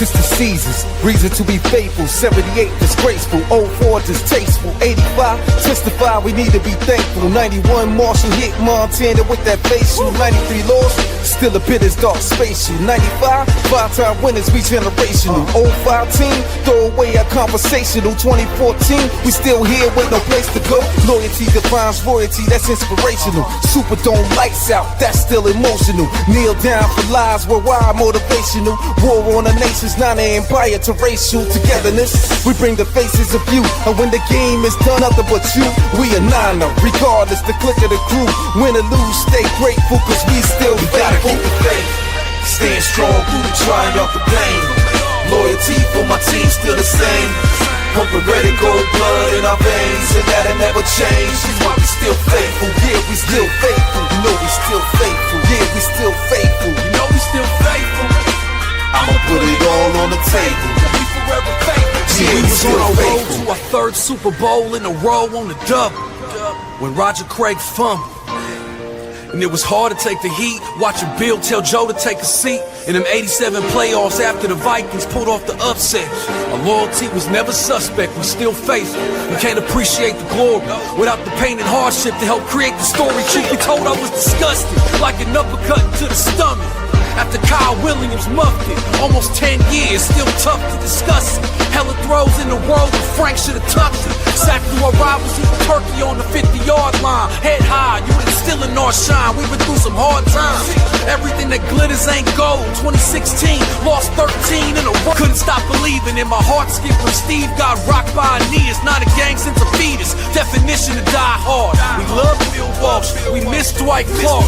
since the seasons. Reason to be faithful, 78 disgraceful, 04 distasteful, 85 testify we need to be thankful. 91 Marshall hit Montana with that facial. 93 lost, still a bit as dark spatial. 95 five-time winners, we generational. 05 team, throw away our conversational. 2014, we still here with no place to go. Loyalty defines royalty, that's inspirational. Superdome lights out, that's still emotional. Kneel down for lies, worldwide motivational. War on the nations, not an empire to racial togetherness. We bring the faces of you, and when the game is done, nothing but you. We a niner, regardless the click of the crew. Win or lose, stay grateful, cause we still faithful. Keep the faith, stand strong through the triumph of pain. Loyalty for my team still the same. Pumping red and gold blood in our veins, and that'll never change. That's why we still faithful. Yeah, we still faithful. You know we still faithful. Yeah, we still faithful. You know we still faithful. I'ma put it all on the table. We forever faithful. Yeah, we was on our road to our third Super Bowl in a row on the double. When Roger Craig fumbled. And it was hard to take the heat, watching Bill tell Joe to take a seat. In them 87 playoffs after the Vikings pulled off the upset, our loyalty was never suspect, we still faithful. We can't appreciate the glory without the pain and hardship to help create the story. Truth be told, I was disgusted, like an uppercut to the stomach. After Kyle Williams muffed it, almost 10 years, still tough to discuss it. Hella throws in the world, but Frank should have touched it. Sat through our rivals, eating turkey on the 50-yard line. Head high, you ain't still in our shine. We've been through some hard times. Everything that glitters ain't gold. 2016, lost 13 in a row. Couldn't stop believing in my heart skip when Steve got rocked by a knee. It's not a gang since a fetus. Definition of die hard. We love Bill Walsh, we miss Dwight Clark.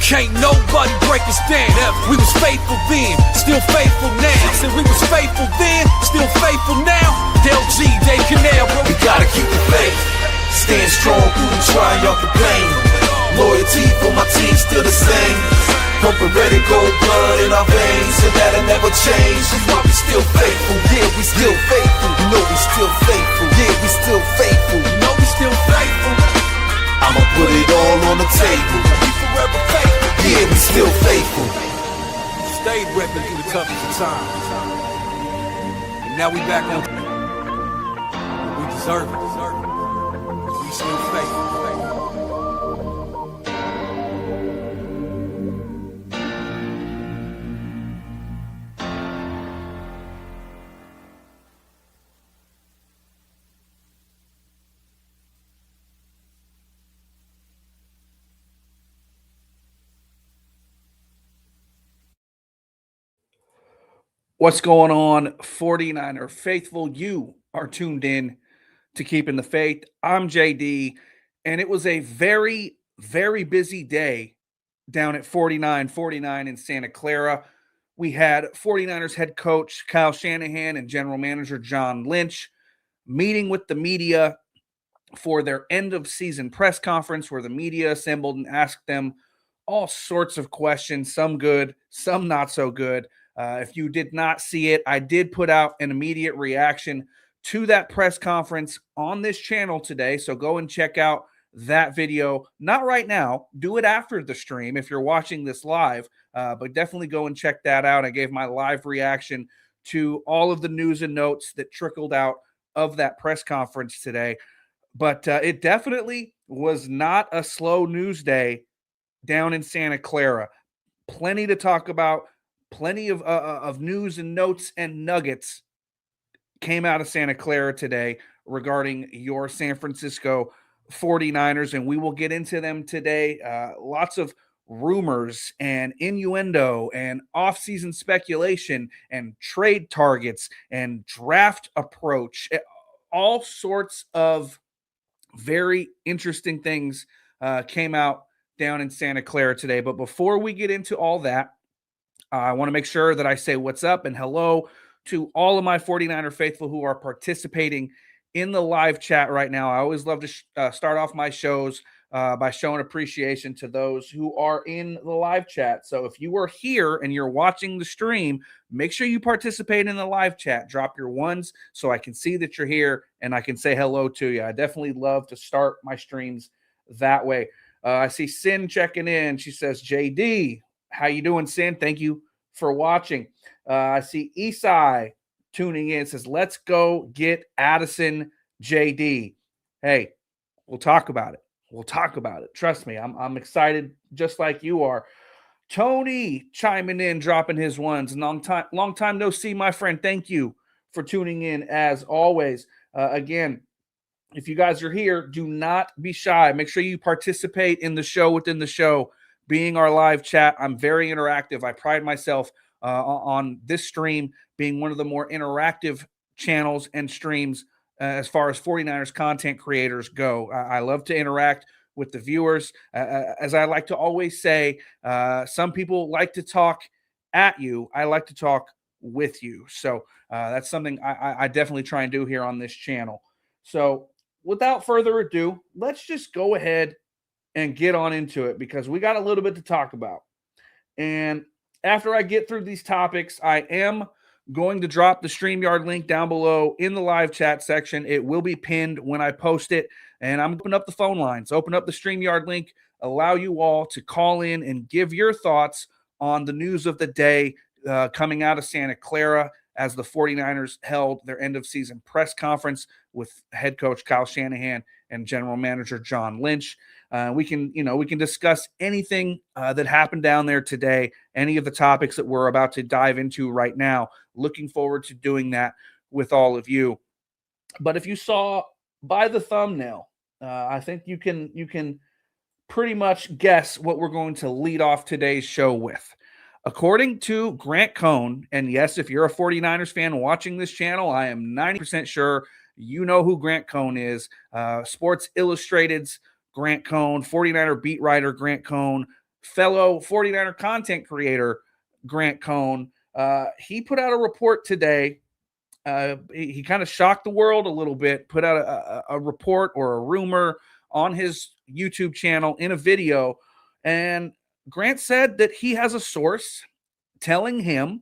Can't nobody break us down. We was faithful then, still faithful now. Said we was faithful then, still faithful now. Del G, Dave Canal, bro. We gotta keep the faith. Stand strong through the triumph of pain. Loyalty for my team still the same. Pumping red and gold blood in our veins, and that'll never change. That's why we still faithful. Yeah, we still faithful. You know we still faithful. Yeah, we still faithful. You know we still faithful. I'ma put it all on the table. We forever faithful. Yeah, we still faithful. Stayed repping through the toughest of times. And now we back on. We deserve it. We still faithful. What's going on, 49er faithful? You are tuned in to Keeping the Faith. I'm JD, and it was a very, very busy day down at 49 in Santa Clara. We had 49ers head coach Kyle Shanahan and general manager John Lynch meeting with the media for their end-of-season press conference where the media assembled and asked them all sorts of questions, some good, some not so good. If you did not see it, I did put out an immediate reaction to that press conference on this channel today. So go and check out that video. Not right now. Do it after the stream if you're watching this live. But definitely go and check that out. I gave my live reaction to all of the news and notes that trickled out of that press conference today. But it definitely was not a slow news day down in Santa Clara. Plenty to talk about. Plenty of news and notes and nuggets came out of Santa Clara today regarding your San Francisco 49ers, and we will get into them today. Lots of rumors and innuendo and offseason speculation and trade targets and draft approach. All sorts of very interesting things came out down in Santa Clara today. But before we get into all that, I want to make sure that I say what's up and hello to all of my 49er faithful who are participating in the live chat right now. I always love to start off my shows by showing appreciation to those who are in the live chat. So if you are here and you're watching the stream, make sure you participate in the live chat. Drop your ones so I can see that you're here and I can say hello to you. I definitely love to start my streams that way. I see Sin checking in. She says, JD, how you doing, Sin? Thank you for watching. I see Esai tuning in, says, let's go get Addison JD. Hey, we'll talk about it. We'll talk about it. Trust me, I'm excited just like you are. Tony chiming in, dropping his ones. Long time no see, my friend. Thank you for tuning in as always. Again, if you guys are here, do not be shy. Make sure you participate in the show within the show, being our live chat. I'm very interactive. I pride myself on this stream being one of the more interactive channels and streams as far as 49ers content creators go. I love to interact with the viewers. As I like to always say, some people like to talk at you. I like to talk with you. So that's something I definitely try and do here on this channel. So without further ado, let's just go ahead and get on into it because we got a little bit to talk about. And after I get through these topics, I am going to drop the StreamYard link down below in the live chat section. It will be pinned when I post it. And I'm opening up the phone lines, open up the StreamYard link, allow you all to call in and give your thoughts on the news of the day coming out of Santa Clara as the 49ers held their end of season press conference with head coach Kyle Shanahan and general manager John Lynch. We can discuss anything that happened down there today, any of the topics that we're about to dive into right now. Looking forward to doing that with all of you. But if you saw by the thumbnail, I think you can pretty much guess what we're going to lead off today's show with. According to Grant Cohn, and yes, if you're a 49ers fan watching this channel, I am 90% sure you know who Grant Cohn is. Sports Illustrated's Grant Cohn, 49er beat writer Grant Cohn, fellow 49er content creator Grant Cohn. He put out a report today. He kind of shocked the world a little bit, put out a report or a rumor on his YouTube channel in a video, and Grant said that he has a source telling him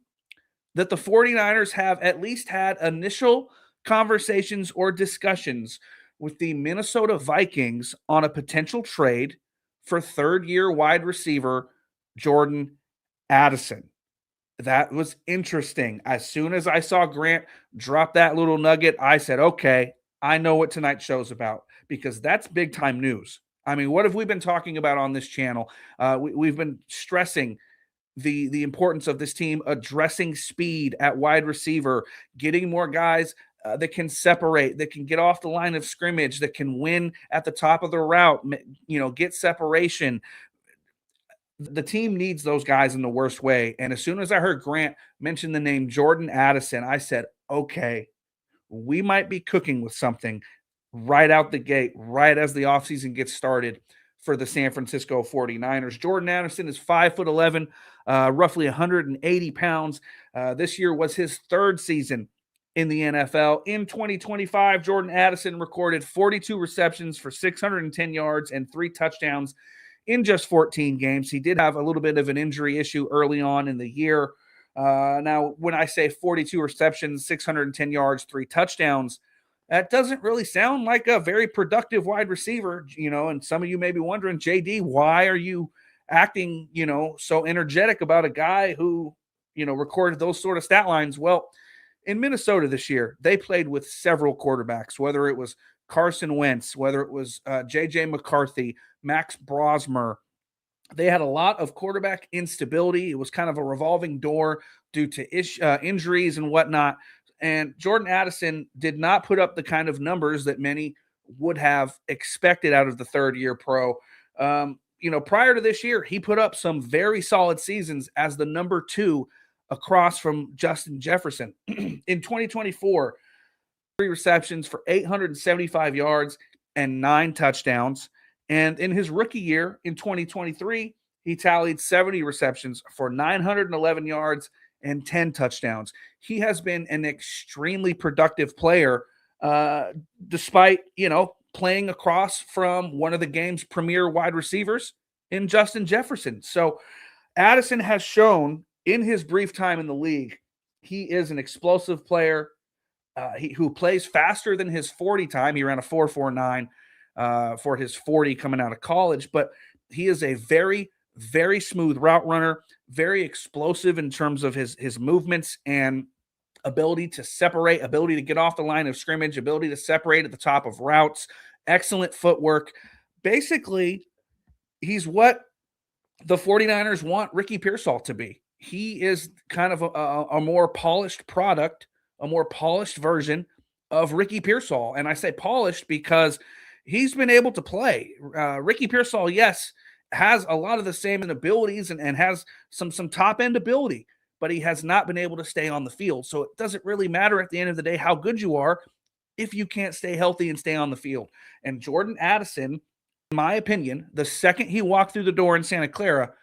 that the 49ers have at least had initial conversations or discussions with the Minnesota Vikings on a potential trade for third-year wide receiver Jordan Addison. That was interesting. As soon as I saw Grant drop that little nugget, I said, okay, I know what tonight's show's about because that's big-time news. I mean, what have we been talking about on this channel? We've been stressing the importance of this team addressing speed at wide receiver, getting more guys that can separate, that can get off the line of scrimmage, that can win at the top of the route, get separation. The team needs those guys in the worst way. And as soon as I heard Grant mention the name Jordan Addison, I said, okay, we might be cooking with something right out the gate, right as the offseason gets started for the San Francisco 49ers. Jordan Addison is 5'11", roughly 180 pounds. This year was his third season in the NFL. In 2025, Jordan Addison recorded 42 receptions for 610 yards and 3 touchdowns in just 14 games. He did have a little bit of an injury issue early on in the year. Now, when I say 42 receptions, 610 yards, 3 touchdowns, that doesn't really sound like a very productive wide receiver, and some of you may be wondering, JD, why are you acting, so energetic about a guy who, recorded those sort of stat lines? Well, in Minnesota this year, they played with several quarterbacks, whether it was Carson Wentz, whether it was J.J. McCarthy, Max Brosmer. They had a lot of quarterback instability. It was kind of a revolving door due to injuries and whatnot. And Jordan Addison did not put up the kind of numbers that many would have expected out of the third-year pro. Prior to this year, he put up some very solid seasons as the number 2 across from Justin Jefferson. In 2024, 3 receptions for 875 yards and 9 touchdowns. And in his rookie year in 2023, he tallied 70 receptions for 911 yards and 10 touchdowns. He has been an extremely productive player, despite, playing across from one of the game's premier wide receivers in Justin Jefferson. So Addison has shown in his brief time in the league, he is an explosive player who plays faster than his 40 time. He ran a 4.49 for his 40 coming out of college, but he is a very, very smooth route runner, very explosive in terms of his movements and ability to separate, ability to get off the line of scrimmage, ability to separate at the top of routes, excellent footwork. Basically, he's what the 49ers want Ricky Pearsall to be. He is kind of a more polished product, a more polished version of Ricky Pearsall. And I say polished because he's been able to play. Ricky Pearsall, yes, has a lot of the same abilities and has some top end ability, but he has not been able to stay on the field. So it doesn't really matter at the end of the day how good you are if you can't stay healthy and stay on the field. And Jordan Addison, in my opinion, the second he walked through the door in Santa Clara,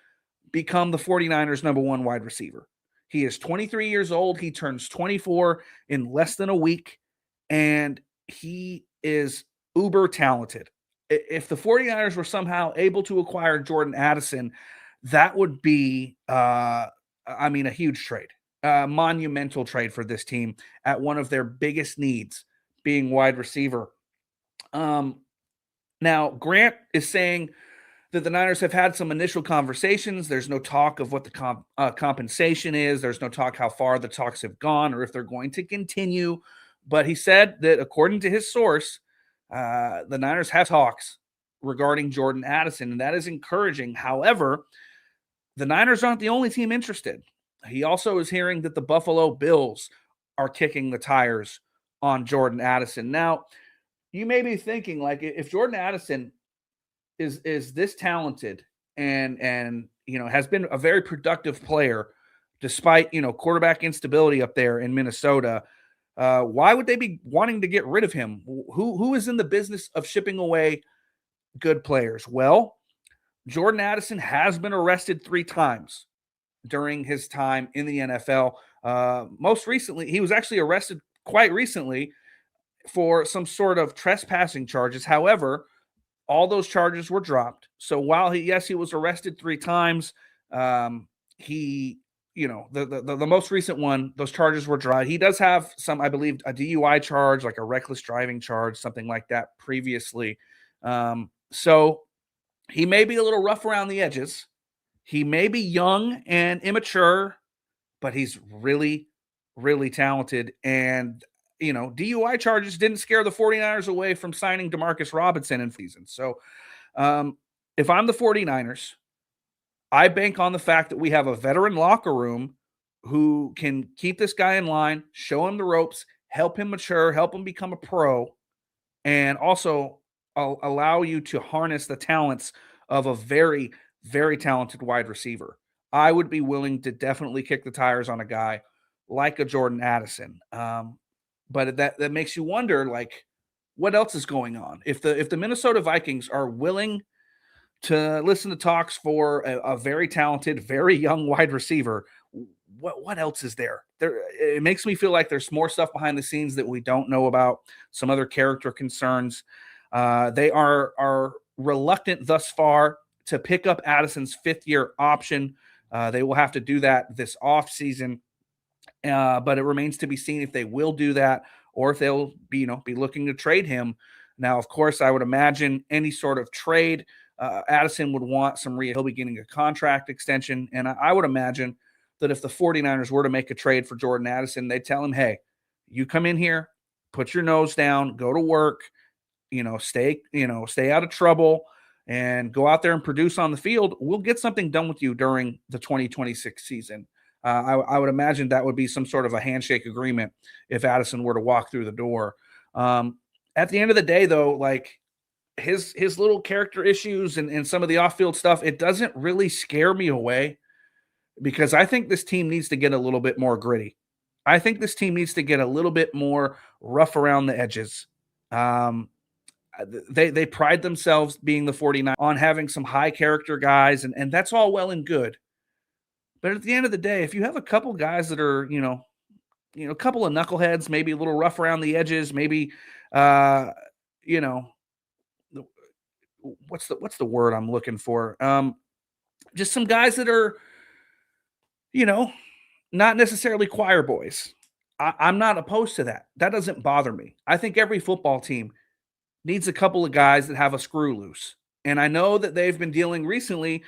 become the 49ers' number one wide receiver. He is 23 years old. He turns 24 in less than a week, and he is uber talented. If the 49ers were somehow able to acquire Jordan Addison, that would be, a huge trade, a monumental trade for this team at one of their biggest needs, being wide receiver. Now, Grant is saying that the Niners have had some initial conversations. There's no talk of what the compensation is. There's no talk how far the talks have gone or if they're going to continue. But he said that according to his source, the Niners have talks regarding Jordan Addison, and that is encouraging. However, the Niners aren't the only team interested. He also is hearing that the Buffalo Bills are kicking the tires on Jordan Addison. Now, you may be thinking, like, if Jordan Addison is this talented and has been a very productive player despite quarterback instability up there in Minnesota, why would they be wanting to get rid of him? Who is in the business of shipping away good players? Well, Jordan Addison has been arrested 3 times during his time in the NFL. Most recently, he was actually arrested quite recently for some sort of trespassing charges. However, all those charges were dropped. So while he was arrested 3 times, he, the most recent one, those charges were dropped. He does have some, I believe, a DUI charge, like a reckless driving charge, something like that previously. So he may be a little rough around the edges. He may be young and immature, but he's really, really talented. And DUI charges didn't scare the 49ers away from signing Demarcus Robinson in season. So if I'm the 49ers, I bank on the fact that we have a veteran locker room who can keep this guy in line, show him the ropes, help him mature, help him become a pro, and also allow you to harness the talents of a very, very talented wide receiver. I would be willing to definitely kick the tires on a guy like a Jordan Addison. But that makes you wonder, like, what else is going on? If the Minnesota Vikings are willing to listen to talks for a very talented, very young wide receiver, what else is there? It makes me feel like there's more stuff behind the scenes that we don't know about, some other character concerns. They are reluctant thus far to pick up Addison's 5th-year option. They will have to do that this offseason. But it remains to be seen if they will do that or if they'll be looking to trade him. Now, of course, I would imagine any sort of trade, Addison would want some he'll be getting a contract extension. And I would imagine that if the 49ers were to make a trade for Jordan Addison, they'd tell him, hey, you come in here, put your nose down, go to work, stay out of trouble and go out there and produce on the field. We'll get something done with you during the 2026 season. I would imagine that would be some sort of a handshake agreement if Addison were to walk through the door. At the end of the day, though, like his little character issues and some of the off-field stuff, it doesn't really scare me away because I think this team needs to get a little bit more gritty. I think this team needs to get a little bit more rough around the edges. They pride themselves, being the 49ers, on having some high character guys, and that's all well and good. But at the end of the day, if you have a couple guys that are, a couple of knuckleheads, maybe a little rough around the edges, maybe, what's the word I'm looking for? Just some guys that are, not necessarily choir boys. I'm not opposed to that. That doesn't bother me. I think every football team needs a couple of guys that have a screw loose. And I know that they've been dealing recently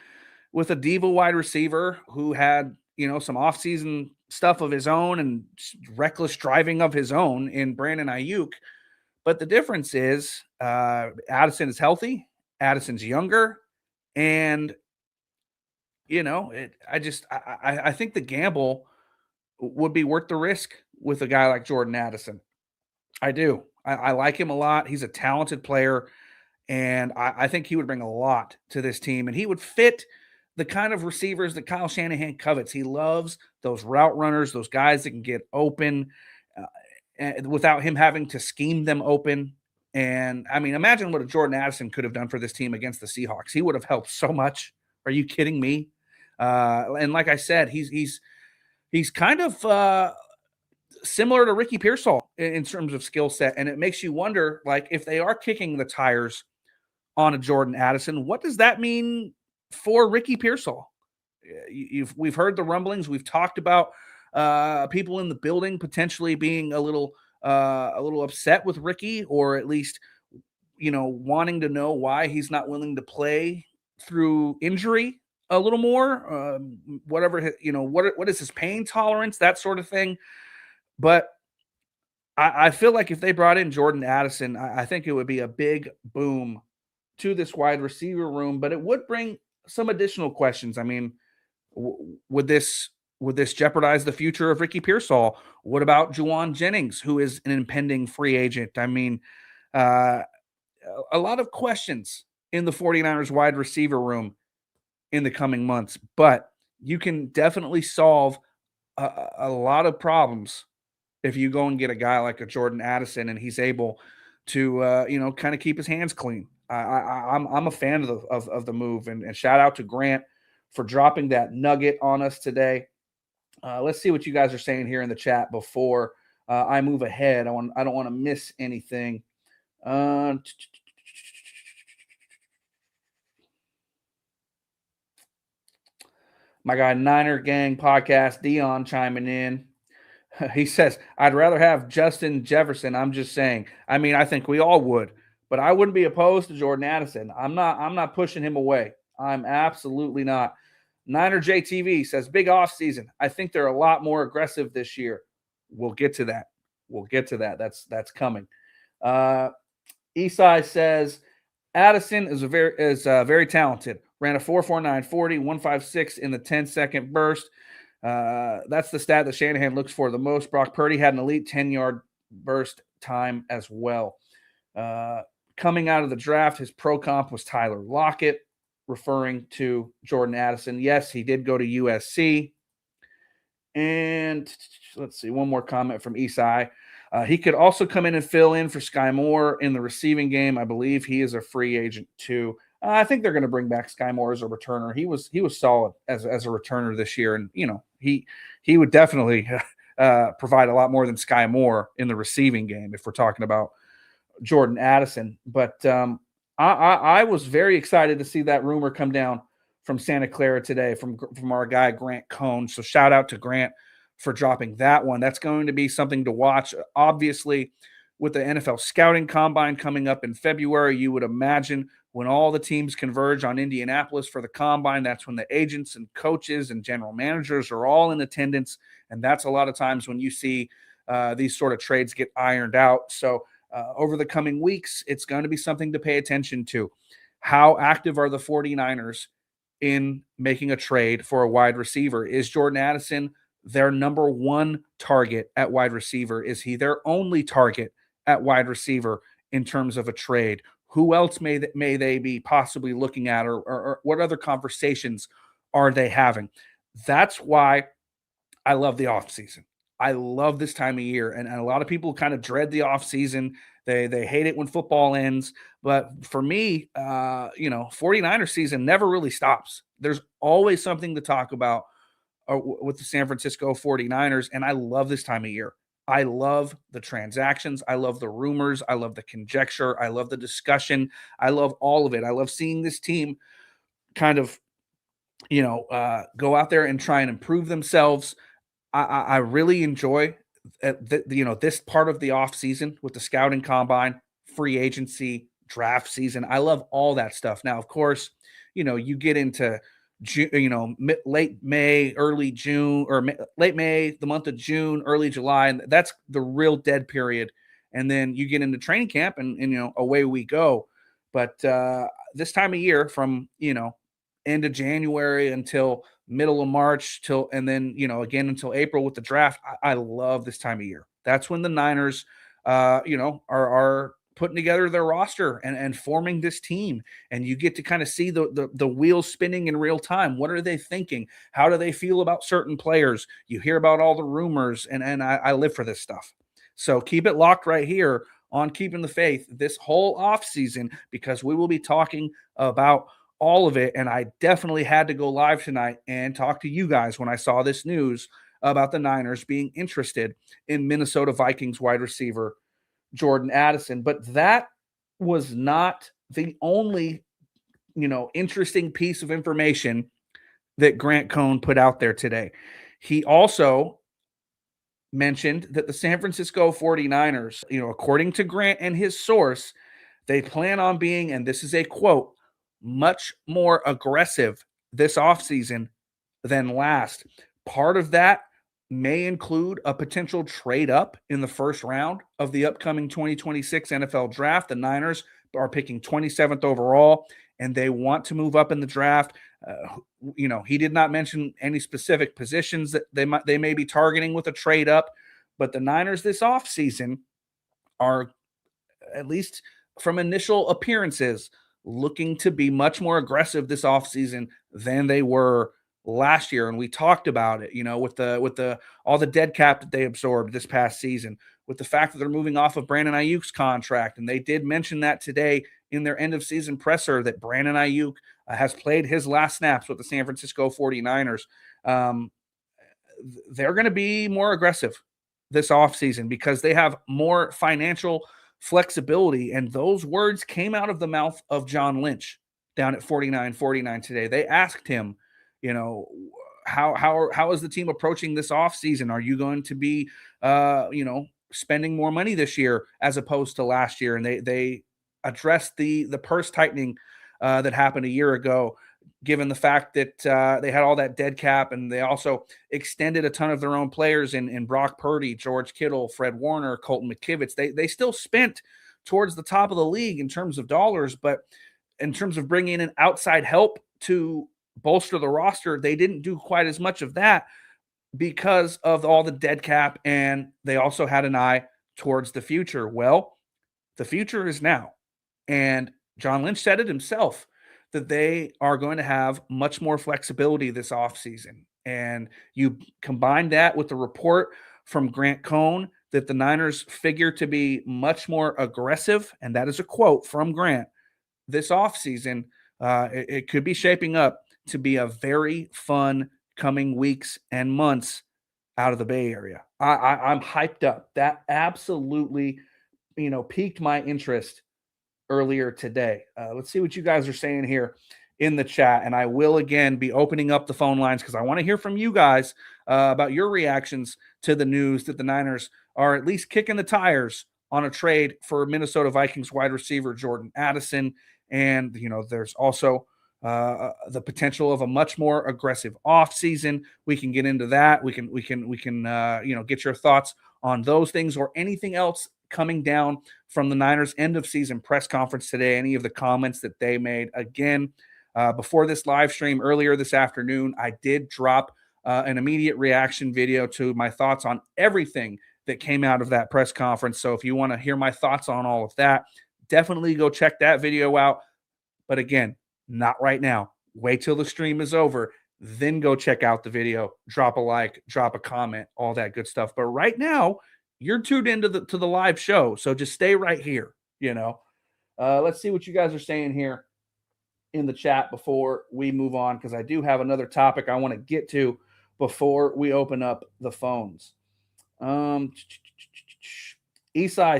with a diva wide receiver who had, some offseason stuff of his own and reckless driving of his own in Brandon Ayuk. But the difference is Addison is healthy, Addison's younger, and I think the gamble would be worth the risk with a guy like Jordan Addison. I do. I like him a lot. He's a talented player, and I think he would bring a lot to this team, and he would fit the kind of receivers that Kyle Shanahan covets. He loves those route runners, those guys that can get open and without him having to scheme them open. And I mean, imagine what a Jordan Addison could have done for this team against the Seahawks. He would have helped so much. Are you kidding me? And like I said, he's kind of similar to Ricky Pearsall in terms of skill set, and it makes you wonder, like, if they are kicking the tires on a Jordan Addison, what does that mean for Ricky Pearsall? We've heard the rumblings. We've talked about people in the building potentially being a little upset with Ricky, or at least wanting to know why he's not willing to play through injury a little more. Whatever what is his pain tolerance, that sort of thing. But I feel like if they brought in Jordan Addison, I think it would be a big boom to this wide receiver room, but it would bring some additional questions. I mean, would this jeopardize the future of Ricky Pearsall? What about Juwan Jennings, who is an impending free agent? I mean, a lot of questions in the 49ers wide receiver room in the coming months, but you can definitely solve a lot of problems if you go and get a guy like a Jordan Addison and he's able to, kind of keep his hands clean. I'm a fan of the move, and shout out to Grant for dropping that nugget on us today. Let's see what you guys are saying here in the chat before I move ahead. I don't want to miss anything. My guy Niner Gang Podcast, Dion, chiming in. He says, I'd rather have Justin Jefferson. I'm just saying. I mean, I think we all would, but I wouldn't be opposed to Jordan Addison. I'm not pushing him away. I'm absolutely not. Niner JTV says, big off season. I think they're a lot more aggressive this year. We'll get to that. That's coming. Esai says, Addison is very talented. Ran a 4.49 40, 1.56 in the 10-second burst. That's the stat that Shanahan looks for the most. Brock Purdy had an elite 10-yard burst time as well. Coming out of the draft, his pro comp was Tyler Lockett, referring to Jordan Addison. Yes, he did go to USC. And let's see, one more comment from Esai. He could also come in and fill in for Sky Moore in the receiving game. I believe he is a free agent too. I think they're going to bring back Sky Moore as a returner. He was solid as a returner this year, and he would definitely provide a lot more than Sky Moore in the receiving game if we're talking about Jordan Addison. But I was very excited to see that rumor come down from Santa Clara today from our guy Grant Cohn. So shout out to Grant for dropping that one. That's going to be something to watch. Obviously, with the NFL scouting combine coming up in February, you would imagine when all the teams converge on Indianapolis for the combine, that's when the agents and coaches and general managers are all in attendance. And that's a lot of times when you see these sort of trades get ironed out. So over the coming weeks, it's going to be something to pay attention to. How active are the 49ers in making a trade for a wide receiver? Is Jordan Addison their number one target at wide receiver? Is he their only target at wide receiver in terms of a trade? Who else may they be possibly looking at, or what other conversations are they having? That's why I love the offseason. I love this time of year, and a lot of people kind of dread the offseason. They hate it when football ends. But for me, 49er season never really stops. There's always something to talk about with the San Francisco 49ers, and I love this time of year. I love the transactions. I love the rumors. I love the conjecture. I love the discussion. I love all of it. I love seeing this team kind of, go out there and try and improve themselves. I really enjoy, this part of the offseason with the scouting combine, free agency, draft season. I love all that stuff. Now, of course, you get into late May, early June, or late May, the month of June, early July, and that's the real dead period. And then you get into training camp, and away we go. But this time of year, from end of January until middle of March, and then again until April with the draft, I love this time of year. That's when the Niners, are putting together their roster and forming this team, and you get to kind of see the wheels spinning in real time. What are they thinking? How do they feel about certain players? You hear about all the rumors, and I live for this stuff. So keep it locked right here on Keeping the Faith this whole offseason, because we will be talking about all of it. And I definitely had to go live tonight and talk to you guys when I saw this news about the Niners being interested in Minnesota Vikings wide receiver Jordan Addison. But that was not the only, interesting piece of information that Grant Cohn put out there today. He also mentioned that the San Francisco 49ers, according to Grant and his source, they plan on being, and this is a quote, much more aggressive this offseason than last. Part of that may include a potential trade up in the first round of the upcoming 2026 NFL draft. The Niners are picking 27th overall, and they want to move up in the draft. He did not mention any specific positions that they may be targeting with a trade up, but the Niners this offseason are, at least from initial appearances, looking to be much more aggressive this offseason than they were last year. And we talked about it, with the all the dead cap that they absorbed this past season, with the fact that they're moving off of Brandon Ayuk's contract. And they did mention that today in their end of season presser, that Brandon Ayuk has played his last snaps with the San Francisco 49ers. They're going to be more aggressive this offseason because they have more financial flexibility. And those words came out of the mouth of John Lynch down at 4949 today. They asked him, how is the team approaching this offseason? Are you going to be, spending more money this year as opposed to last year? And they addressed the purse tightening that happened a year ago, given the fact that they had all that dead cap, and they also extended a ton of their own players in Brock Purdy, George Kittle, Fred Warner, Colton McKivitz. They still spent towards the top of the league in terms of dollars, but in terms of bringing in outside help to bolster the roster, they didn't do quite as much of that because of all the dead cap, and they also had an eye towards the future. Well, the future is now, and John Lynch said it himself, that they are going to have much more flexibility this offseason. And you combine that with the report from Grant Cohn that the Niners figure to be much more aggressive, and that is a quote from Grant, this offseason, it could be shaping up to be a very fun coming weeks and months out of the Bay Area. I'm hyped up. That absolutely, piqued my interest earlier today. Let's see what you guys are saying here in the chat. And I will again be opening up the phone lines because I want to hear from you guys about your reactions to the news that the Niners are at least kicking the tires on a trade for Minnesota Vikings wide receiver Jordan Addison. And, there's also the potential of a much more aggressive offseason. We can get into that. We can get your thoughts on those things or anything else coming down from the Niners end of season press conference today, any of the comments that they made. Again, before this live stream earlier this afternoon, I did drop an immediate reaction video to my thoughts on everything that came out of that press conference. So if you want to hear my thoughts on all of that, definitely go check that video out. But again, not right now. Wait till the stream is over, then go check out the video, drop a like, drop a comment, all that good stuff. But right now, you're tuned into the live show, so just stay right here. Let's see what you guys are saying here in the chat before we move on, because I do have another topic I want to get to before we open up the phones. Esai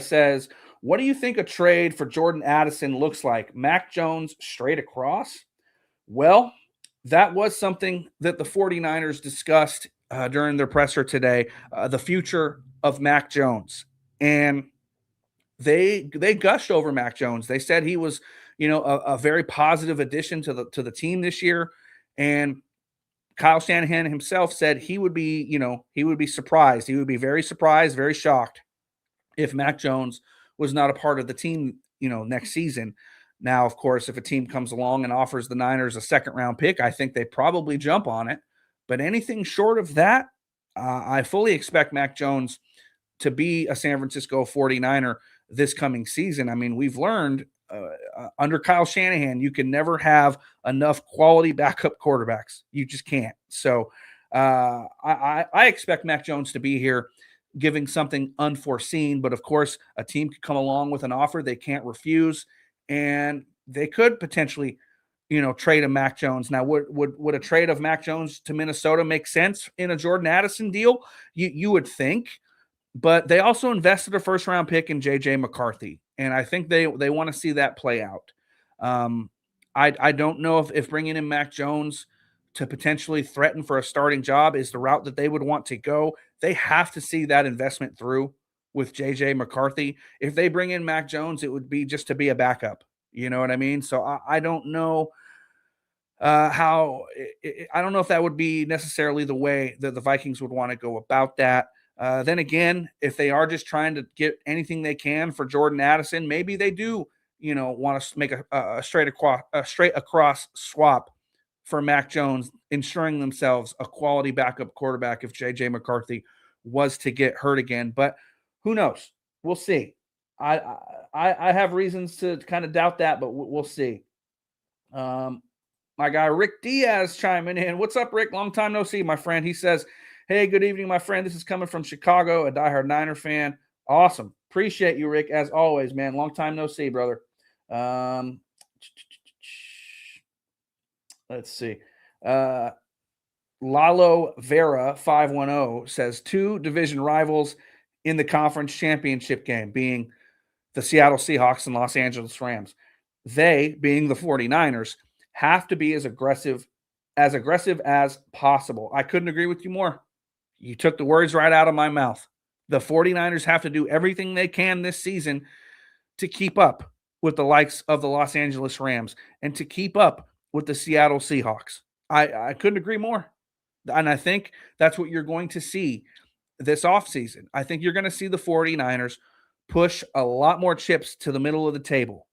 says, what do you think a trade for Jordan Addison looks like? Mac Jones straight across? Well, that was something that the 49ers discussed during their presser today, the future of Mac Jones. And they gushed over Mac Jones. They said he was, a very positive addition to the team this year. And Kyle Shanahan himself said he would be surprised. He would be very surprised, very shocked if Mac Jones was not a part of the team, next season. Now, of course, if a team comes along and offers the Niners a second-round pick, I think they probably jump on it. But anything short of that, I fully expect Mac Jones to be a San Francisco 49er this coming season. I mean, we've learned under Kyle Shanahan, you can never have enough quality backup quarterbacks. You just can't. So I expect Mac Jones to be here giving something unforeseen. But of course, a team could come along with an offer they can't refuse, and they could potentially, trade a Mac Jones. Now, would a trade of Mac Jones to Minnesota make sense in a Jordan Addison deal? You would think, but they also invested a first round pick in JJ McCarthy, and I think they want to see that play out. I don't know if bringing in Mac Jones to potentially threaten for a starting job is the route that they would want to go. They have to see that investment through with JJ McCarthy. If they bring in Mac Jones, it would be just to be a backup. You know what I mean? So I don't know how I don't know if that would be necessarily the way that the Vikings would want to go about that. Then again, if they are just trying to get anything they can for Jordan Addison, maybe they do, want to make a straight across swap for Mac Jones, ensuring themselves a quality backup quarterback if JJ McCarthy was to get hurt again. But who knows? We'll see. I have reasons to kind of doubt that, but we'll see. My guy Rick Diaz chiming in. What's up, Rick? Long time no see, my friend. He says, "Hey, good evening, my friend. This is coming from Chicago, a diehard Niner fan. Awesome. Appreciate you, Rick, as always, man. Long time no see, brother." Let's see. Lalo Vera 510 says 2 division rivals in the conference championship game, being the Seattle Seahawks and Los Angeles Rams. They, being the 49ers, have to be as aggressive as possible. I couldn't agree with you more. You took the words right out of my mouth. The 49ers have to do everything they can this season to keep up with the likes of the Los Angeles Rams and to keep up with the Seattle Seahawks. I couldn't agree more. And I think that's what you're going to see this offseason. I think you're going to see the 49ers push a lot more chips to the middle of the table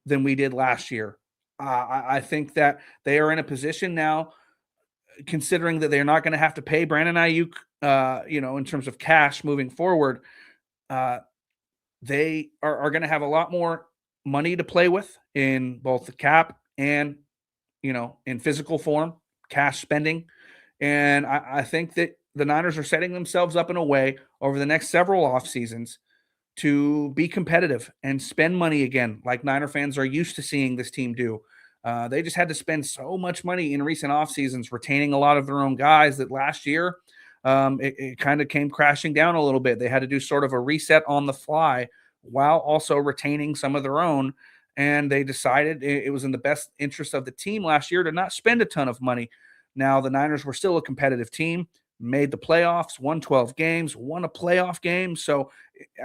than we did last year. I think that they are in a position now, considering that they're not going to have to pay Brandon Ayuk, in terms of cash moving forward. They are going to have a lot more money to play with in both the cap and, in physical form, cash spending. And I think that the Niners are setting themselves up in a way over the next several off seasons to be competitive and spend money again, like Niner fans are used to seeing this team do. They just had to spend so much money in recent off seasons, retaining a lot of their own guys, that last year it kind of came crashing down a little bit. They had to do sort of a reset on the fly while also retaining some of their own. And they decided it was in the best interest of the team last year to not spend a ton of money. Now, the Niners were still a competitive team, made the playoffs, won 12 games, won a playoff game. So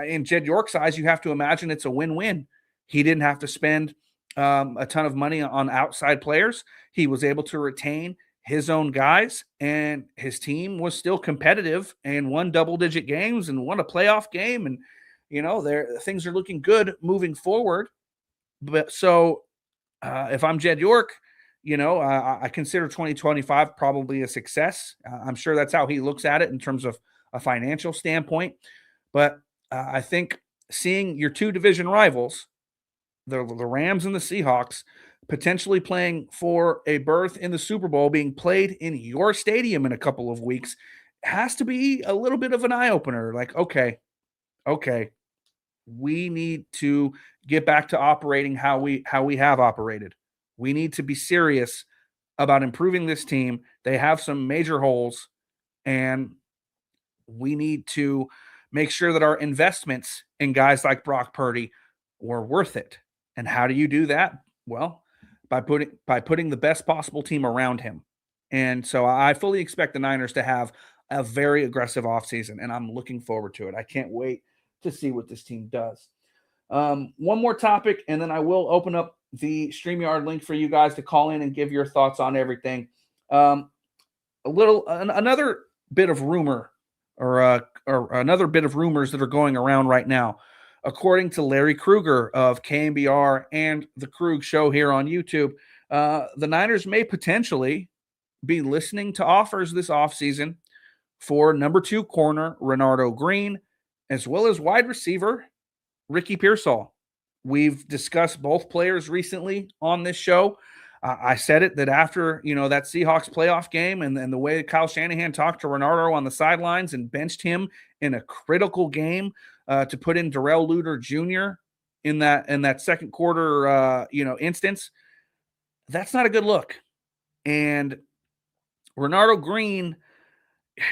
in Jed York's eyes, you have to imagine it's a win-win. He didn't have to spend a ton of money on outside players. He was able to retain his own guys, and his team was still competitive and won double-digit games and won a playoff game. And, things are looking good moving forward. But so if I'm Jed York, I consider 2025 probably a success. I'm sure that's how he looks at it in terms of a financial standpoint. But I think seeing your 2 division rivals, the Rams and the Seahawks, potentially playing for a berth in the Super Bowl being played in your stadium in a couple of weeks has to be a little bit of an eye-opener. Like, okay, we need to get back to operating how we have operated. We need to be serious about improving this team. They have some major holes, and we need to make sure that our investments in guys like Brock Purdy were worth it. And how do you do that? Well, by putting the best possible team around him. And so I fully expect the Niners to have a very aggressive offseason, and I'm looking forward to it. I can't wait to see what this team does. One more topic, and then I will open up the StreamYard link for you guys to call in and give your thoughts on everything. Another bit of rumor or another bit of rumors that are going around right now. According to Larry Krueger of KMBR and the Krug Show here on YouTube, the Niners may potentially be listening to offers this offseason for number 2 corner Renardo Green, as well as wide receiver Ricky Pearsall. We've discussed both players recently on this show. I said it that after that Seahawks playoff game and the way Kyle Shanahan talked to Renardo on the sidelines and benched him in a critical game to put in Darrell Luter Jr. in that second quarter instance, that's not a good look. And Renardo Green,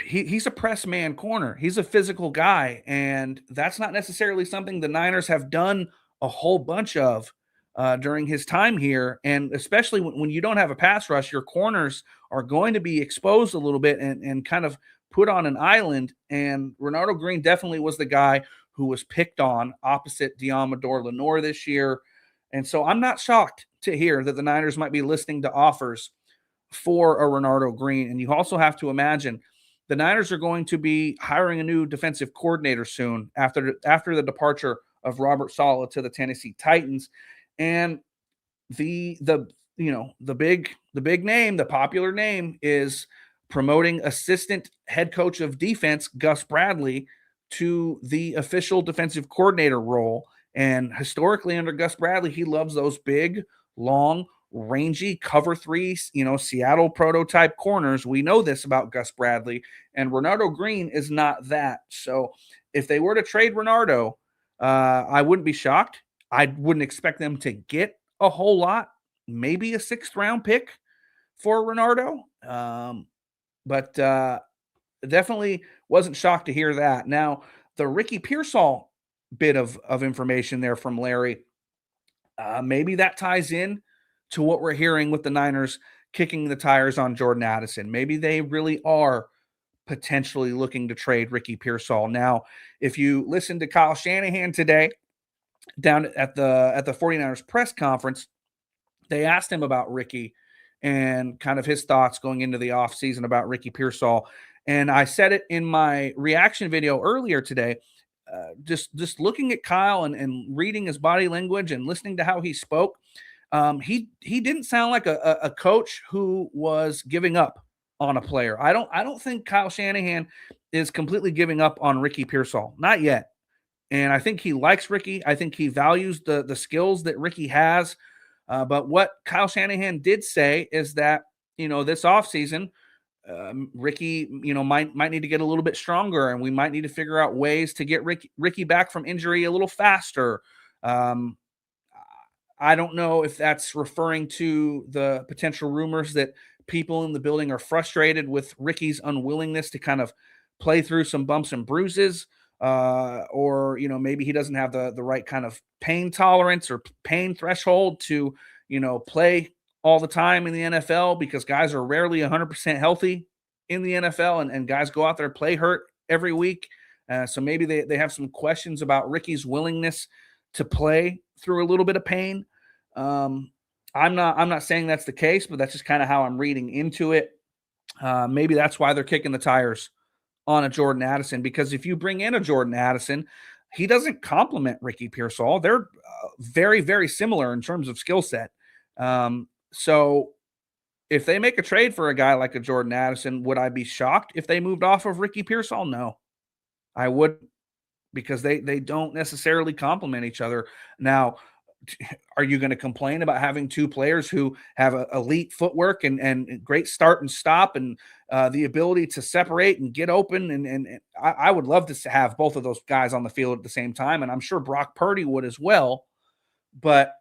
he's a press man corner. He's a physical guy, and that's not necessarily something the Niners have done a whole bunch of during his time here. And especially when you don't have a pass rush, your corners are going to be exposed a little bit and kind of put on an island. And Renardo Green definitely was the guy who was picked on opposite Deommodore Lenoir this year. And so I'm not shocked to hear that the Niners might be listening to offers for a Renardo Green. And you also have to imagine the Niners are going to be hiring a new defensive coordinator soon after the departure of Robert Saleh to the Tennessee Titans. And the big name, the popular name is promoting assistant head coach of defense Gus Bradley to the official defensive coordinator role. And historically under Gus Bradley, he loves those big, long, rangy cover 3, Seattle prototype corners. We know this about Gus Bradley, and Renardo Green is not that. So if they were to trade Renardo, I wouldn't be shocked. I wouldn't expect them to get a whole lot, maybe a 6th round pick for Renardo. But definitely wasn't shocked to hear that. Now, the Ricky Pearsall bit of information there from Larry, maybe that ties in to what we're hearing with the Niners kicking the tires on Jordan Addison. Maybe they really are potentially looking to trade Ricky Pearsall. Now, if you listen to Kyle Shanahan today down at the 49ers press conference, they asked him about Ricky and kind of his thoughts going into the offseason about Ricky Pearsall. And I said it in my reaction video earlier today. Just looking at Kyle and reading his body language and listening to how he spoke, he didn't sound like a coach who was giving up on a player. I don't think Kyle Shanahan is completely giving up on Ricky Pearsall. Not yet. And I think he likes Ricky. I think he values the skills that Ricky has. But what Kyle Shanahan did say is that, this offseason, Ricky, might need to get a little bit stronger, and we might need to figure out ways to get Ricky back from injury a little faster. I don't know if that's referring to the potential rumors that people in the building are frustrated with Ricky's unwillingness to kind of play through some bumps and bruises, or maybe he doesn't have the right kind of pain tolerance or pain threshold to play all the time in the NFL, because guys are rarely 100% healthy in the NFL, and guys go out there and play hurt every week. So maybe they have some questions about Ricky's willingness to play through a little bit of pain. I'm not saying that's the case, but that's just kind of how I'm reading into it. Maybe that's why they're kicking the tires on a Jordan Addison, because if you bring in a Jordan Addison, he doesn't complement Ricky Pearsall. They're very, very similar in terms of skill set. So if they make a trade for a guy like a Jordan Addison, would I be shocked if they moved off of Ricky Pearsall? No, I wouldn't, because they don't necessarily complement each other. Now, are you going to complain about having two players who have elite footwork and great start and stop and the ability to separate and get open? And I would love to have both of those guys on the field at the same time, and I'm sure Brock Purdy would as well. But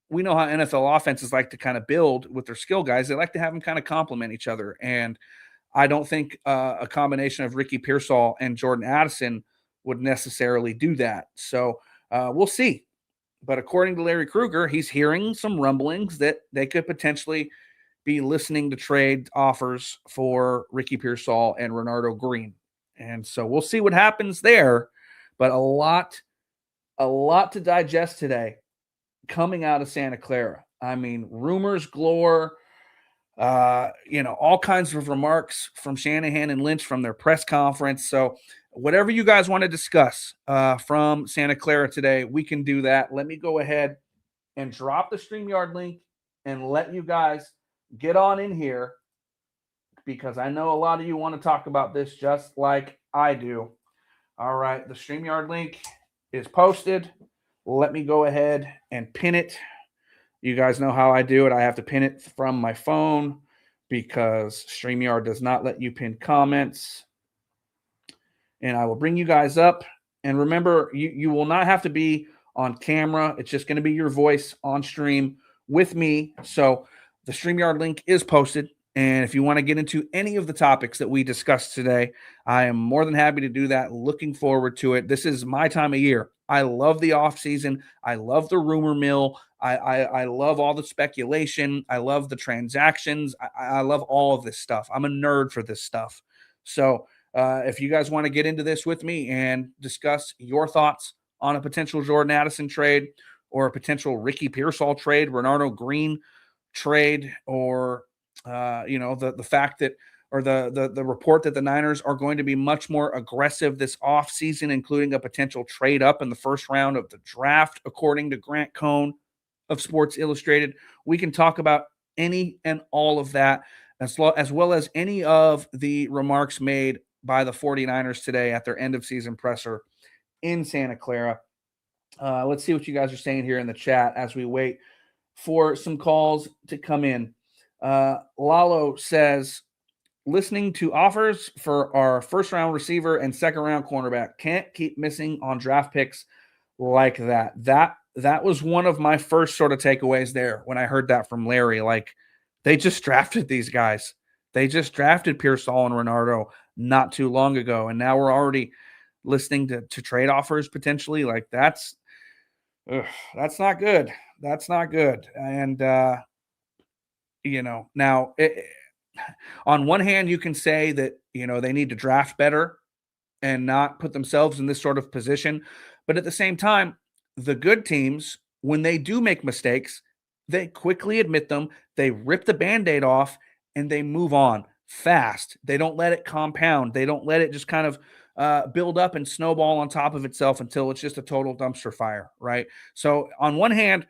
we know how NFL offenses like to kind of build with their skill guys. They like to have them kind of complement each other. And I don't think a combination of Ricky Pearsall and Jordan Addison would necessarily do that. So we'll see. But according to Larry Krueger, he's hearing some rumblings that they could potentially be listening to trade offers for Ricky Pearsall and Renardo Green. And so we'll see what happens there. But a lot to digest today coming out of Santa Clara. I mean, rumors galore. All kinds of remarks from Shanahan and Lynch from their press conference. So whatever you guys want to discuss from Santa Clara today, we can do that. Let me go ahead and drop the StreamYard link and let you guys get on in here, because I know a lot of you want to talk about this just like I do. All right, the StreamYard link is posted. Let me go ahead and pin it. You guys know how I do it. I have to pin it from my phone because StreamYard does not let you pin comments. And I will bring you guys up. And remember, you will not have to be on camera. It's just going to be your voice on stream with me. So the StreamYard link is posted. And if you want to get into any of the topics that we discussed today, I am more than happy to do that. Looking forward to it. This is my time of year. I love the offseason. I love the rumor mill. I love all the speculation. I love the transactions. I love all of this stuff. I'm a nerd for this stuff. So if you guys want to get into this with me and discuss your thoughts on a potential Jordan Addison trade or a potential Ricky Pearsall trade, Renardo Green trade, or the fact that, or the report that the Niners are going to be much more aggressive this offseason, including a potential trade up in the first round of the draft, according to Grant Cohn of Sports Illustrated. We can talk about any and all of that, as well as any of the remarks made by the 49ers today at their end of season presser in Santa Clara. Let's see what you guys are saying here in the chat as we wait for some calls to come in. Lalo says, listening to offers for our first round receiver and second round cornerback. Can't keep missing on draft picks like that. That was one of my first sort of takeaways there when I heard that from Larry. Like, they just drafted these guys. They just drafted Pearsall and Renardo not too long ago, and now we're already listening to trade offers potentially. Like, that's not good. That's not good. And now on one hand, you can say that they need to draft better and not put themselves in this sort of position, but at the same time, the good teams, when they do make mistakes, they quickly admit them, they rip the Band-Aid off, and they move on fast. They don't let it compound. They don't let it just kind of build up and snowball on top of itself until it's just a total dumpster fire, right? So on one hand,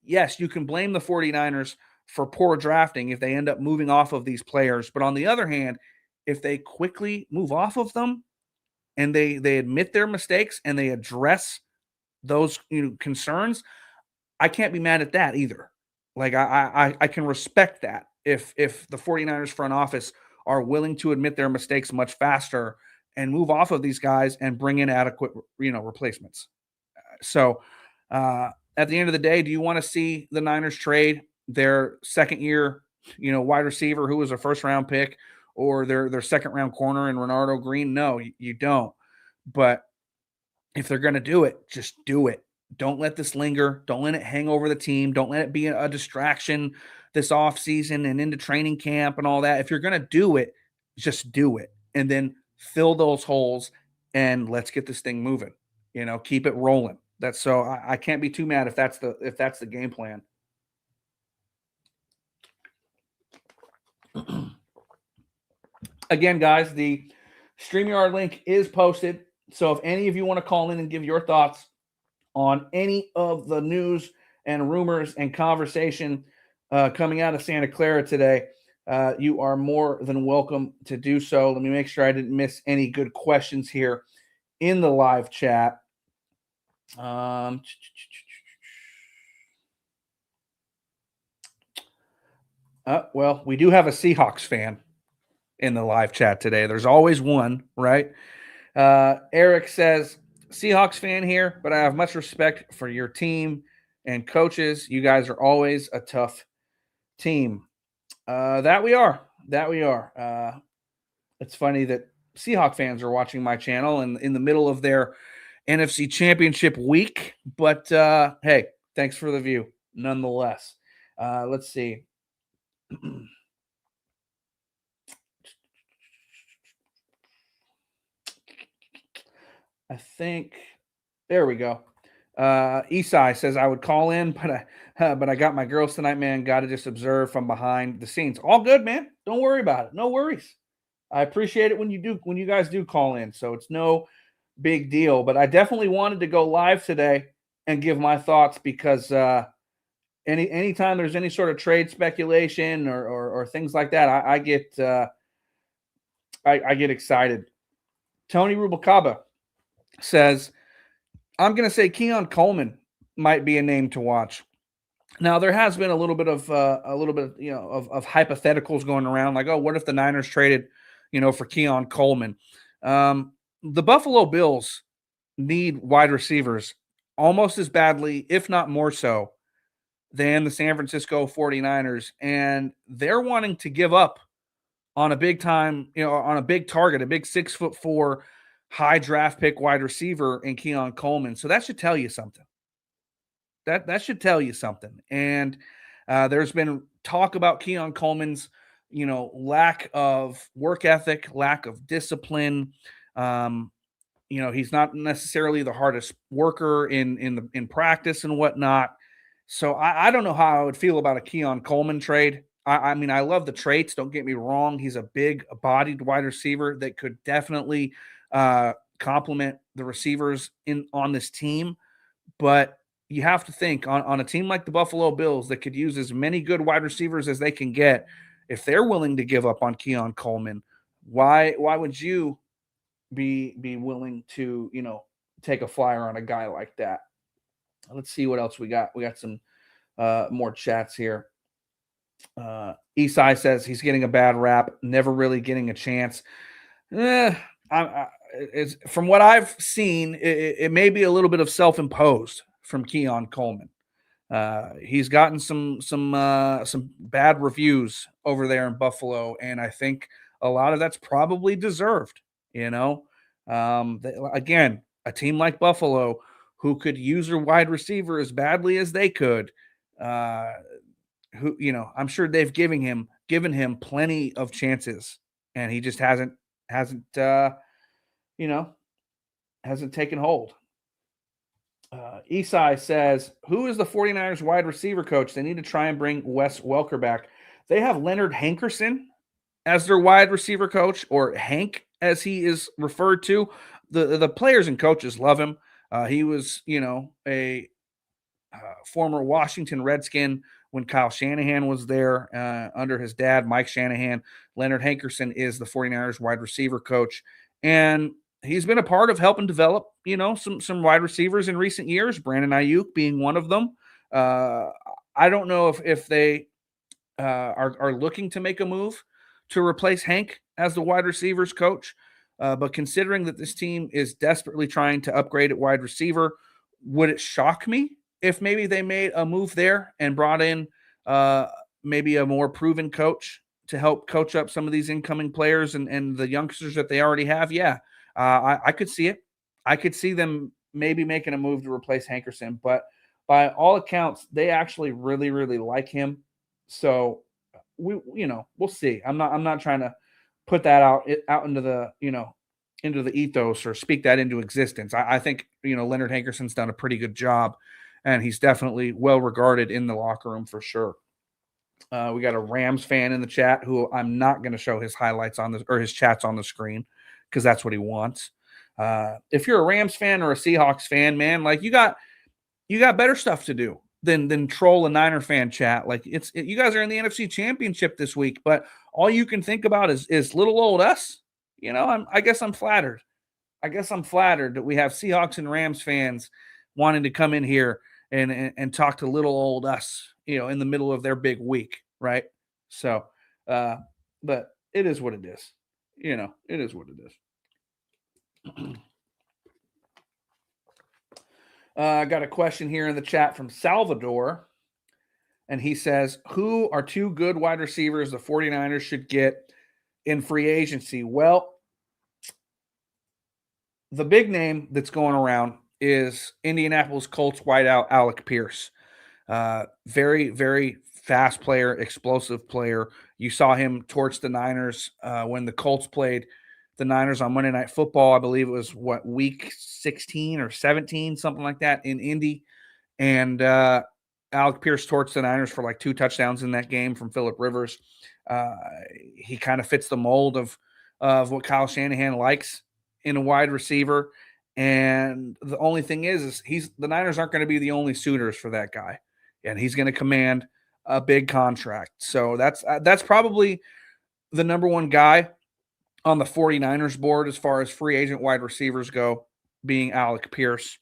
yes, you can blame the 49ers for poor drafting if they end up moving off of these players. But on the other hand, if they quickly move off of them and they admit their mistakes and they address those concerns, I can't be mad at that either. Like, I can respect that if the 49ers front office are willing to admit their mistakes much faster and move off of these guys and bring in adequate replacements. So at the end of the day, do you want to see the Niners trade their second year wide receiver who was a first round pick, or their second round corner in Renardo Green? No, you don't. But if they're going to do it, just do it. Don't let this linger. Don't let it hang over the team. Don't let it be a distraction this offseason and into training camp and all that. If you're going to do it, just do it. And then fill those holes and let's get this thing moving. Keep it rolling. That's so I can't be too mad if that's the game plan. Again, guys, the StreamYard link is posted. So if any of you want to call in and give your thoughts on any of the news and rumors and conversation coming out of Santa Clara today, you are more than welcome to do so. Let me make sure I didn't miss any good questions here in the live chat. Well, we do have a Seahawks fan in the live chat today. There's always one, right? Eric says, Seahawks fan here, but I have much respect for your team and coaches. You guys are always a tough team. That we are. It's funny that Seahawk fans are watching my channel in the middle of their NFC Championship week. But hey, thanks for the view nonetheless. Let's see. I think there we go. Esai says I would call in, but I got my girls tonight, man. Got to just observe from behind the scenes. All good, man. Don't worry about it. No worries. I appreciate it when you guys do call in. So it's no big deal. But I definitely wanted to go live today and give my thoughts because anytime there's any sort of trade speculation or things like that, I get I get excited. Tony Rubalcaba says, I'm going to say Keon Coleman might be a name to watch. Now there has been a little bit of hypotheticals going around, like, oh, what if the Niners traded, for Keon Coleman? The Buffalo Bills need wide receivers almost as badly, if not more so, than the San Francisco 49ers, and they're wanting to give up on a big time, on a big target, a big 6'4" high draft pick wide receiver in Keon Coleman. So that should tell you something. That should tell you something. And there's been talk about Keon Coleman's, lack of work ethic, lack of discipline. He's not necessarily the hardest worker in practice and whatnot. So I don't know how I would feel about a Keon Coleman trade. I mean, I love the traits. Don't get me wrong. He's a big-bodied wide receiver that could definitely complement the receivers on this team. But you have to think on a team like the Buffalo Bills that could use as many good wide receivers as they can get, if they're willing to give up on Keon Coleman, why would you be willing to, take a flyer on a guy like that? Let's see what else we got. We got some more chats here. Esai says he's getting a bad rap, never really getting a chance. From what I've seen, it may be a little bit of self-imposed from Keon Coleman. He's gotten some bad reviews over there in Buffalo, and I think a lot of that's probably deserved. Again, a team like Buffalo, who could use their wide receiver as badly as they could, I'm sure they've given him plenty of chances, and he just hasn't taken hold. Esai says, who is the 49ers wide receiver coach? They need to try and bring Wes Welker back. They have Leonard Hankerson as their wide receiver coach, or Hank as he is referred to. The players and coaches love him. He was, a former Washington Redskin when Kyle Shanahan was there under his dad, Mike Shanahan. Leonard Hankerson is the 49ers wide receiver coach. And he's been a part of helping develop, some wide receivers in recent years, Brandon Ayuk being one of them. I don't know if they are looking to make a move to replace Hank as the wide receivers coach. But considering that this team is desperately trying to upgrade at wide receiver, would it shock me if maybe they made a move there and brought in maybe a more proven coach to help coach up some of these incoming players and the youngsters that they already have? Yeah, I could see it. I could see them maybe making a move to replace Hankerson, but by all accounts, they actually really, really like him. So we'll see. I'm not trying to put that out into the, into the ethos or speak that into existence. I think, Leonard Hankerson's done a pretty good job, and he's definitely well regarded in the locker room for sure. We got a Rams fan in the chat who I'm not going to show his highlights his chats on the screen because that's what he wants. If you're a Rams fan or a Seahawks fan, man, like you got better stuff to do than troll a Niner fan chat. Like you guys are in the NFC Championship this week, but all you can think about is little old us. I guess I'm flattered. I guess I'm flattered that we have Seahawks and Rams fans wanting to come in here and talk to little old us, in the middle of their big week, right? So, but it is what it is. It is what it is. I got a question here in the chat from Salvador, and he says, who are two good wide receivers the 49ers should get in free agency? Well, the big name that's going around is Indianapolis Colts wideout Alec Pierce. Very, very fast player, explosive player. You saw him torch the Niners when the Colts played the Niners on Monday Night Football. I believe it was week 16 or 17, something like that in Indy. And Alec Pierce torched the Niners for like 2 touchdowns in that game from Phillip Rivers. He kind of fits the mold of what Kyle Shanahan likes in a wide receiver. And the only thing is the Niners aren't going to be the only suitors for that guy, and he's going to command a big contract. So that's probably the number one guy on the 49ers board as far as free agent wide receivers go, being Alec Pierce.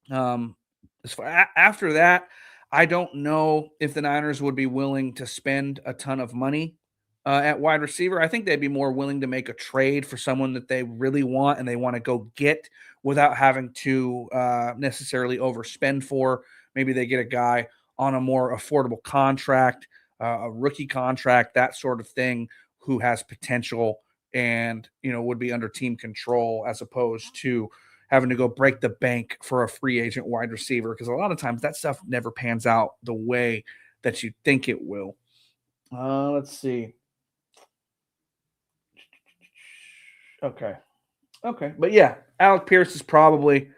After that, I don't know if the Niners would be willing to spend a ton of money at wide receiver. I think they'd be more willing to make a trade for someone that they really want and they want to go get without having to necessarily overspend for. Maybe they get a guy on a more affordable contract, a rookie contract, that sort of thing, who has potential and would be under team control, as opposed to having to go break the bank for a free agent wide receiver, because a lot of times that stuff never pans out the way that you think it will. Let's see. Okay. But yeah, Alec Pierce is probably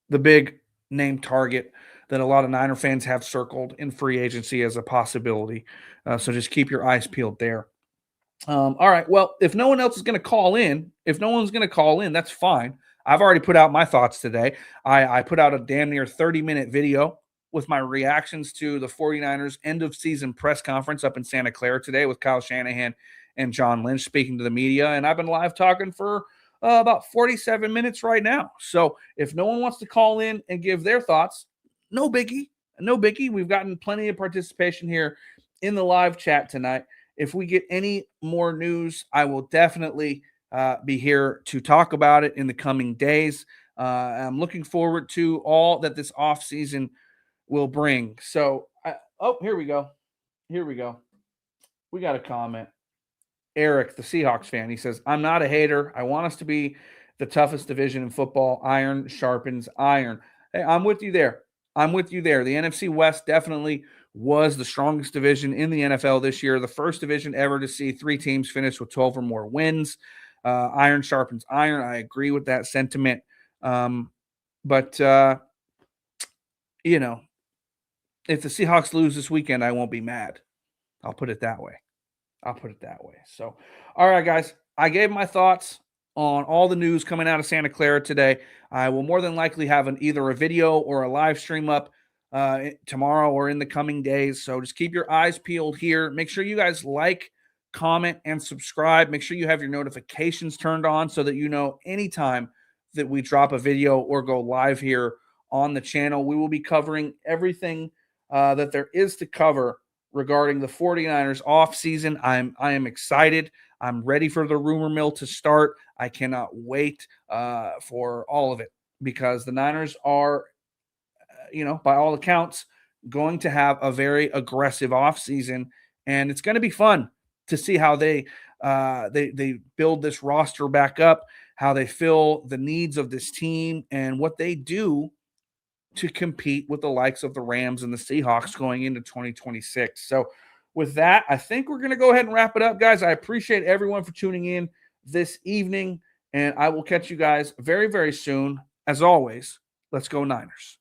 the big name target that a lot of Niner fans have circled in free agency as a possibility. So just keep your eyes peeled there. All right. Well, if no one else is going to call in, that's fine. I've already put out my thoughts today. I put out a damn near 30-minute video with my reactions to the 49ers end of season press conference up in Santa Clara today with Kyle Shanahan and John Lynch speaking to the media. And I've been live talking for about 47 minutes right now. So if no one wants to call in and give their thoughts, no biggie. We've gotten plenty of participation here in the live chat tonight. If we get any more news, I will definitely be here to talk about it in the coming days. I'm looking forward to all that this offseason will bring. So, here we go. We got a comment. Eric, the Seahawks fan, he says, I'm not a hater. I want us to be the toughest division in football. Iron sharpens iron. Hey, I'm with you there. The NFC West definitely was the strongest division in the NFL this year. The first division ever to see 3 teams finish with 12 or more wins. Iron sharpens iron. I agree with that sentiment. But if the Seahawks lose this weekend, I won't be mad. I'll put it that way. So, all right, guys, I gave my thoughts on all the news coming out of Santa Clara today. I will more than likely have either a video or a live stream up tomorrow or in the coming days. So just keep your eyes peeled here. Make sure you guys like, comment, and subscribe. Make sure you have your notifications turned on so that you know anytime that we drop a video or go live here on the channel. We will be covering everything that there is to cover regarding the 49ers offseason. I am excited. I'm ready for the rumor mill to start. I cannot wait for all of it, because the Niners are, by all accounts, going to have a very aggressive offseason, and it's going to be fun to see how they build this roster back up, how they fill the needs of this team, and what they do to compete with the likes of the Rams and the Seahawks going into 2026. So with that, I think we're going to go ahead and wrap it up, guys. I appreciate everyone for tuning in this evening, and I will catch you guys very, very soon. As always, let's go Niners.